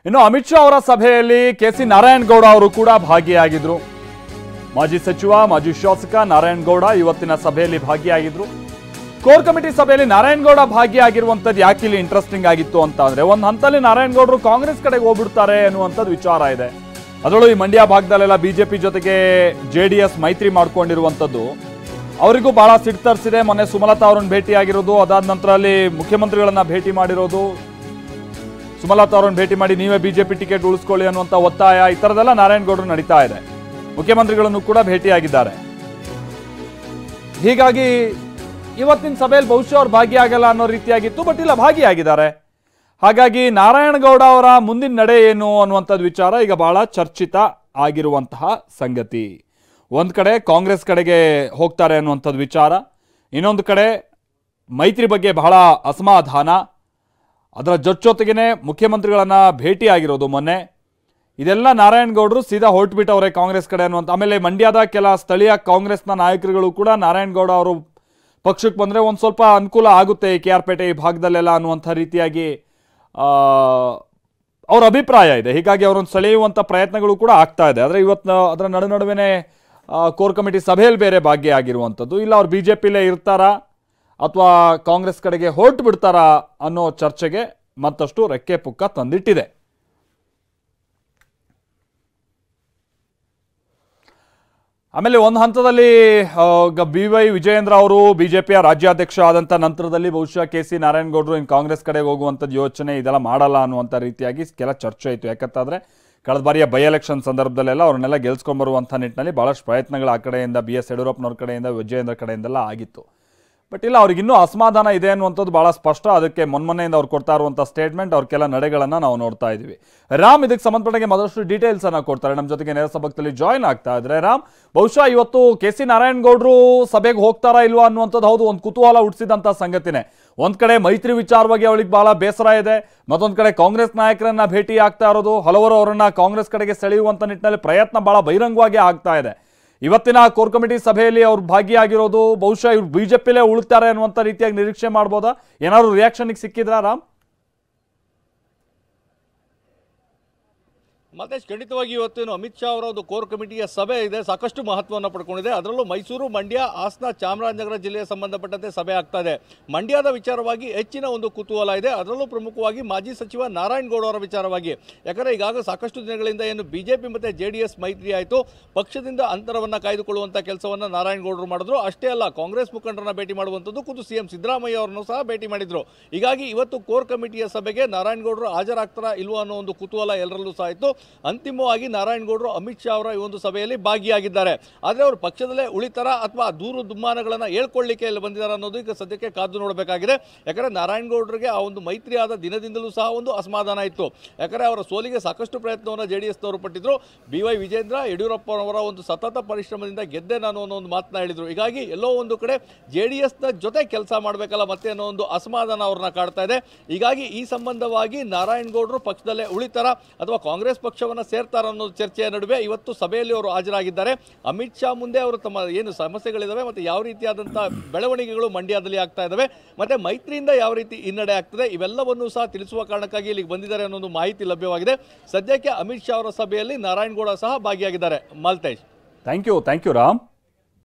ಇನ್ನು ಅಮಿತ್ ಶಾ ಅವರ ಸಭೆಯಲ್ಲಿ ಕೆಸಿ ನಾರಾಯಣಗೌಡ ಅವರು ಕೂಡ ಭಾಗಿಯಾಗಿದ್ರು. ಮಾಜಿ ಸಚಿವ ಮಾಜಿ ಶಾಸಕ ನಾರಾಯಣಗೌಡ ಇವತ್ತಿನ ಸಭೆಯಲ್ಲಿ ಭಾಗಿಯಾಗಿದ್ರು. ಕೋರ್ ಕಮಿಟಿ ಸಭೆಯಲ್ಲಿ ನಾರಾಯಣಗೌಡ ಭಾಗಿಯಾಗಿರುವಂತದ್ದು ಯಾಕೆ ಇಲ್ಲಿ ಇಂಟ್ರೆಸ್ಟಿಂಗ್ ಆಗಿತ್ತು ಅಂತ ಅಂದ್ರೆ, ಒಂದು ಹಂತದಲ್ಲಿ ನಾರಾಯಣಗೌಡರು ಕಾಂಗ್ರೆಸ್ ಕಡೆಗೆ ಹೋಗ್ಬಿಡ್ತಾರೆ ಅನ್ನುವಂಥದ್ದು ವಿಚಾರ ಇದೆ. ಅದರಲ್ಲೂ ಈ ಮಂಡ್ಯ ಭಾಗದಲ್ಲೆಲ್ಲ ಬಿಜೆಪಿ ಜೊತೆಗೆ JDS ಮೈತ್ರಿ ಮಾಡ್ಕೊಂಡಿರುವಂಥದ್ದು ಅವರಿಗೂ ಬಹಳ ಸಿಟ್ಟು ತರಿಸಿದೆ. ಮೊನ್ನೆ ಸುಮಲತಾ ಅವರನ್ನು ಭೇಟಿಯಾಗಿರೋದು, ಅದಾದ ನಂತರ ಅಲ್ಲಿ ಮುಖ್ಯಮಂತ್ರಿಗಳನ್ನ ಭೇಟಿ ಮಾಡಿರೋದು, ಸುಮಲತಾ ಅವರನ್ನು ಭೇಟಿ ಮಾಡಿ ನೀವೇ ಬಿಜೆಪಿ ಟಿಕೆಟ್ ಉಳಿಸ್ಕೊಳ್ಳಿ ಅನ್ನುವಂಥ ಒತ್ತಾಯ, ಈ ಥರದೆಲ್ಲ ನಾರಾಯಣಗೌಡರು ನಡೀತಾ ಇದೆ. ಮುಖ್ಯಮಂತ್ರಿಗಳನ್ನು ಕೂಡ ಭೇಟಿಯಾಗಿದ್ದಾರೆ. ಹೀಗಾಗಿ ಇವತ್ತಿನ ಸಭೆಯಲ್ಲಿ ಬಹುಶಃ ಅವ್ರು ಭಾಗಿಯಾಗಲ್ಲ ಅನ್ನೋ ರೀತಿಯಾಗಿತ್ತು, ಬಟ್ ಇಲ್ಲ ಭಾಗಿಯಾಗಿದ್ದಾರೆ. ಹಾಗಾಗಿ ನಾರಾಯಣಗೌಡ ಅವರ ಮುಂದಿನ ನಡೆ ಏನು ಅನ್ನುವಂಥದ್ದು ವಿಚಾರ ಈಗ ಬಹಳ ಚರ್ಚಿತ ಆಗಿರುವಂತಹ ಸಂಗತಿ. ಒಂದು ಕಡೆ ಕಾಂಗ್ರೆಸ್ ಕಡೆಗೆ ಹೋಗ್ತಾರೆ ಅನ್ನುವಂಥದ್ದು ವಿಚಾರ, ಇನ್ನೊಂದು ಕಡೆ ಮೈತ್ರಿ ಬಗ್ಗೆ ಬಹಳ ಅಸಮಾಧಾನ, ಅದರ ಜೊತೆಗೇನೆ ಮುಖ್ಯಮಂತ್ರಿಗಳನ್ನ ಭೇಟಿಯಾಗಿರೋದು ಮೊನ್ನೆ, ಇದೆಲ್ಲ ನಾರಾಯಣಗೌಡರು ಸೀದಾ ಹೊರಟುಬಿಟ್ಟವ್ರೆ ಕಾಂಗ್ರೆಸ್ ಕಡೆ ಅನ್ನುವಂಥ. ಆಮೇಲೆ ಮಂಡ್ಯದ ಕೆಲ ಸ್ಥಳೀಯ ಕಾಂಗ್ರೆಸ್ನ ನಾಯಕರುಗಳು ಕೂಡ ನಾರಾಯಣಗೌಡ ಅವರು ಪಕ್ಷಕ್ಕೆ ಬಂದರೆ ಒಂದು ಸ್ವಲ್ಪ ಅನುಕೂಲ ಆಗುತ್ತೆ ಈ KR ಪೇಟೆ ಈ ಭಾಗದಲ್ಲೆಲ್ಲ ಅನ್ನುವಂಥ ರೀತಿಯಾಗಿ ಅವ್ರ ಅಭಿಪ್ರಾಯ ಇದೆ. ಹೀಗಾಗಿ ಅವರನ್ನು ಸೆಳೆಯುವಂಥ ಪ್ರಯತ್ನಗಳು ಕೂಡ ಆಗ್ತಾ ಇದೆ. ಆದರೆ ಇವತ್ತು ಅದರ ನಡುವೆ ಕೋರ್ ಕಮಿಟಿ ಸಭೆಯಲ್ಲಿ ಬೇರೆ ಭಾಗಿಯಾಗಿರುವಂಥದ್ದು, ಇಲ್ಲ ಅವ್ರು BJPಲೇ ಇರ್ತಾರಾ ಅಥವಾ ಕಾಂಗ್ರೆಸ್ ಕಡೆಗೆ ಹೊರಟು ಬಿಡ್ತಾರಾ ಅನ್ನೋ ಚರ್ಚೆಗೆ ಮತ್ತಷ್ಟು ರೆಕ್ಕೆ ಪುಕ್ಕ ತಂದಿಟ್ಟಿದೆ. ಆಮೇಲೆ ಒಂದು ಹಂತದಲ್ಲಿ BY ವಿಜಯೇಂದ್ರ ಅವರು ಬಿಜೆಪಿಯ ರಾಜ್ಯಾಧ್ಯಕ್ಷ ಆದಂಥ ನಂತರದಲ್ಲಿ ಬಹುಶಃ KC ನಾರಾಯಣಗೌಡರು ಇನ್ನು ಕಾಂಗ್ರೆಸ್ ಕಡೆಗೆ ಹೋಗುವಂಥದ್ದು ಯೋಚನೆ ಇದೆಲ್ಲ ಮಾಡಲ್ಲ ಅನ್ನುವಂಥ ರೀತಿಯಾಗಿ ಕೆಲ ಚರ್ಚೆ ಆಯಿತು. ಯಾಕಂತಾದರೆ ಕಳೆದ ಬಾರಿಯ ಬೈ ಎಲೆಕ್ಷನ್ ಸಂದರ್ಭದಲ್ಲೆಲ್ಲ ಅವ್ರನ್ನೆಲ್ಲ ಗೆಲ್ಸ್ಕೊಂಬರುವಂಥ ನಿಟ್ಟಿನಲ್ಲಿ ಭಾಳಷ್ಟು ಪ್ರಯತ್ನಗಳು ಆ ಕಡೆಯಿಂದ BS ಯಡಿಯೂರಪ್ಪನವ್ರ ಕಡೆಯಿಂದ ವಿಜಯೇಂದ್ರ ಕಡೆಯಿಂದೆಲ್ಲ ಆಗಿತ್ತು. ಬಟ್ ಇಲ್ಲ, ಅವ್ರಿಗಿನ್ನೂ ಅಸಮಾಧಾನ ಇದೆ ಅನ್ನುವಂಥದ್ದು ಭಾಳ ಸ್ಪಷ್ಟ. ಅದಕ್ಕೆ ಮೊನ್ನೆಯಿಂದ ಅವ್ರು ಕೊಡ್ತಾ ಇರುವಂಥ ಸ್ಟೇಟ್ಮೆಂಟ್, ಅವ್ರ ಕೆಲ ನಡೆಗಳನ್ನು ನಾವು ನೋಡ್ತಾ ಇದ್ದೀವಿ. ರಾಮ್ ಇದಕ್ಕೆ ಸಂಬಂಧಪಟ್ಟಂಗೆ ಮತ್ತಷ್ಟು ಡೀಟೇಲ್ಸನ್ನು ಕೊಡ್ತಾರೆ. ನಮ್ಮ ಜೊತೆಗೆ ನೇರ ಸಂಪರ್ಕದಲ್ಲಿ ಜಾಯ್ನ್ ಆಗ್ತಾ ಇದ್ದಾರೆ. ರಾಮ್, ಬಹುಶಃ ಇವತ್ತು KC ನಾರಾಯಣಗೌಡರು ಸಭೆಗೆ ಹೋಗ್ತಾರಾ ಇಲ್ವಾ ಅನ್ನುವಂಥದ್ದು ಹೌದು ಒಂದು ಕುತೂಹಲ ಹುಟ್ಟಿಸಿದಂಥ ಸಂಗತಿನೇ. ಒಂದು ಕಡೆ ಮೈತ್ರಿ ವಿಚಾರವಾಗಿ ಅವಳಿಗೆ ಬಹಳ ಬೇಸರ ಇದೆ, ಮತ್ತೊಂದು ಕಡೆ ಕಾಂಗ್ರೆಸ್ ನಾಯಕರನ್ನ ಭೇಟಿ ಆಗ್ತಾ ಇರೋದು, ಹಲವರು ಅವರನ್ನ ಕಾಂಗ್ರೆಸ್ ಕಡೆಗೆ ಸೆಳೆಯುವಂಥ ನಿಟ್ಟಿನಲ್ಲಿ ಪ್ರಯತ್ನ ಬಹಳ ಬಹಿರಂಗವಾಗಿ ಆಗ್ತಾ ಇದೆ. ಇವತ್ತಿನ ಕೋರ್ ಕಮಿಟಿ ಸಭೆಯಲ್ಲಿ ಅವ್ರು ಭಾಗಿಯಾಗಿರೋದು ಬಹುಶಃ ಇವ್ರು BJPಲೇ ಉಳ್ತಾರೆ ಅನ್ನುವಂಥ ರೀತಿಯಾಗಿ ನಿರೀಕ್ಷೆ ಮಾಡ್ಬೋದಾ? ಏನಾದ್ರು ರಿಯಾಕ್ಷನ್ಗೆ ಸಿಕ್ಕಿದ್ರಾ ರಾಮ್? ಮತ್ತೆ ಖಂಡಿತವಾಗಿ ಇವತ್ತೇನು ಅಮಿತ್ ಶಾ ಅವರ ಒಂದು ಕೋರ್ ಕಮಿಟಿಯ ಸಭೆ ಇದೆ, ಸಾಕಷ್ಟು ಮಹತ್ವವನ್ನು ಪಡ್ಕೊಂಡಿದೆ. ಅದರಲ್ಲೂ ಮೈಸೂರು, ಮಂಡ್ಯ, ಹಾಸನ, ಚಾಮರಾಜನಗರ ಜಿಲ್ಲೆಗೆ ಸಂಬಂಧಪಟ್ಟಂತೆ ಸಭೆ ಆಗ್ತಾ ಇದೆ. ಮಂಡ್ಯದ ವಿಚಾರವಾಗಿ ಹೆಚ್ಚಿನ ಒಂದು ಕುತೂಹಲ ಇದೆ, ಅದರಲ್ಲೂ ಪ್ರಮುಖವಾಗಿ ಮಾಜಿ ಸಚಿವ ನಾರಾಯಣಗೌಡ ಅವರ ವಿಚಾರವಾಗಿ. ಯಾಕಂದರೆ ಈಗಾಗಲೇ ಸಾಕಷ್ಟು ದಿನಗಳಿಂದ ಏನು BJP ಮತ್ತು JDS ಮೈತ್ರಿ ಆಯಿತು, ಪಕ್ಷದಿಂದ ಅಂತರವನ್ನು ಕಾಯ್ದುಕೊಳ್ಳುವಂಥ ಕೆಲಸವನ್ನು ನಾರಾಯಣಗೌಡರು ಮಾಡಿದ್ರು. ಅಷ್ಟೇ ಅಲ್ಲ, ಕಾಂಗ್ರೆಸ್ ಮುಖಂಡರನ್ನ ಭೇಟಿ ಮಾಡುವಂಥದ್ದು, ಖುದ್ದು CM ಸಿದ್ದರಾಮಯ್ಯ ಅವರನ್ನು ಸಹ ಭೇಟಿ ಮಾಡಿದ್ರು. ಹೀಗಾಗಿ ಇವತ್ತು ಕೋರ್ ಕಮಿಟಿಯ ಸಭೆಗೆ ನಾರಾಯಣಗೌಡರು ಹಾಜರಾಗ್ತಾರಾ ಇಲ್ವಾ ಅನ್ನೋ ಒಂದು ಕುತೂಹಲ ಎಲ್ಲರಲ್ಲೂ ಸಹ ಇತ್ತು. ಅಂತಿಮವಾಗಿ ನಾರಾಯಣಗೌಡರು ಅಮಿತ್ ಶಾ ಅವರ ಈ ಒಂದು ಸಭೆಯಲ್ಲಿ ಭಾಗಿಯಾಗಿದ್ದಾರೆ. ಆದರೆ ಅವರು ಪಕ್ಷದಲ್ಲೇ ಉಳಿತಾರ ಅಥವಾ ದೂರು ದುಮ್ಮಾನಗಳನ್ನು ಹೇಳ್ಕೊಳ್ಳಿಕ್ಕೆ ಇಲ್ಲಿ ಬಂದಿದ್ದಾರೆ ಅನ್ನೋದು ಈಗ ಸದ್ಯಕ್ಕೆ ಕಾದು ನೋಡಬೇಕಾಗಿದೆ. ಯಾಕಂದರೆ ನಾರಾಯಣಗೌಡರಿಗೆ ಆ ಒಂದು ಮೈತ್ರಿ ಆದ ದಿನದಿಂದಲೂ ಸಹ ಒಂದು ಅಸಮಾಧಾನ ಇತ್ತು. ಯಾಕಂದರೆ ಅವರ ಸೋಲಿಗೆ ಸಾಕಷ್ಟು ಪ್ರಯತ್ನವನ್ನು JDSನವರು ಪಟ್ಟಿದ್ರು. BY ವಿಜಯೇಂದ್ರ ಯಡಿಯೂರಪ್ಪನವರ ಒಂದು ಸತತ ಪರಿಶ್ರಮದಿಂದ ಗೆದ್ದೆ ನಾನು ಅನ್ನೋ ಒಂದು ಮಾತನ್ನ ಹೇಳಿದರು. ಹೀಗಾಗಿ ಎಲ್ಲೋ ಒಂದು ಕಡೆ JDSನ ಜೊತೆ ಕೆಲಸ ಮಾಡಬೇಕಲ್ಲ ಮತ್ತೆ ಅನ್ನೋ ಒಂದು ಅಸಮಾಧಾನ ಅವ್ರನ್ನ ಕಾಡ್ತಾ ಇದೆ. ಹೀಗಾಗಿ ಈ ಸಂಬಂಧವಾಗಿ ನಾರಾಯಣಗೌಡರು ಪಕ್ಷದಲ್ಲೇ ಉಳಿತಾರ ಅಥವಾ ಕಾಂಗ್ರೆಸ್ ಪಕ್ಷವನ್ನು ಸೇರ್ತಾರ ಅನ್ನೋ ಚರ್ಚೆಯ ನಡುವೆ ಇವತ್ತು ಸಭೆಯಲ್ಲಿ ಅವರು ಹಾಜರಾಗಿದ್ದಾರೆ. ಅಮಿತ್ ಶಾ ಮುಂದೆ ಅವರು ತಮ್ಮ ಏನು ಸಮಸ್ಯೆಗಳಿದಾವೆ ಮತ್ತು ಯಾವ ರೀತಿಯಾದಂಥ ಬೆಳವಣಿಗೆಗಳು ಮಂಡ್ಯದಲ್ಲಿ ಆಗ್ತಾ ಇದ್ದಾವೆ ಮತ್ತು ಮೈತ್ರಿಯಿಂದ ಯಾವ ರೀತಿ ಹಿನ್ನಡೆ ಆಗ್ತದೆ ಇವೆಲ್ಲವನ್ನೂ ಸಹ ತಿಳಿಸುವ ಕಾರಣಕ್ಕಾಗಿ ಇಲ್ಲಿಗೆ ಬಂದಿದ್ದಾರೆ ಅನ್ನೋ ಒಂದು ಮಾಹಿತಿ ಲಭ್ಯವಾಗಿದೆ. ಸದ್ಯಕ್ಕೆ ಅಮಿತ್ ಶಾ ಅವರ ಸಭೆಯಲ್ಲಿ ನಾರಾಯಣಗೌಡ ಸಹ ಭಾಗಿಯಾಗಿದ್ದಾರೆ. Malthesh, thank you Ram.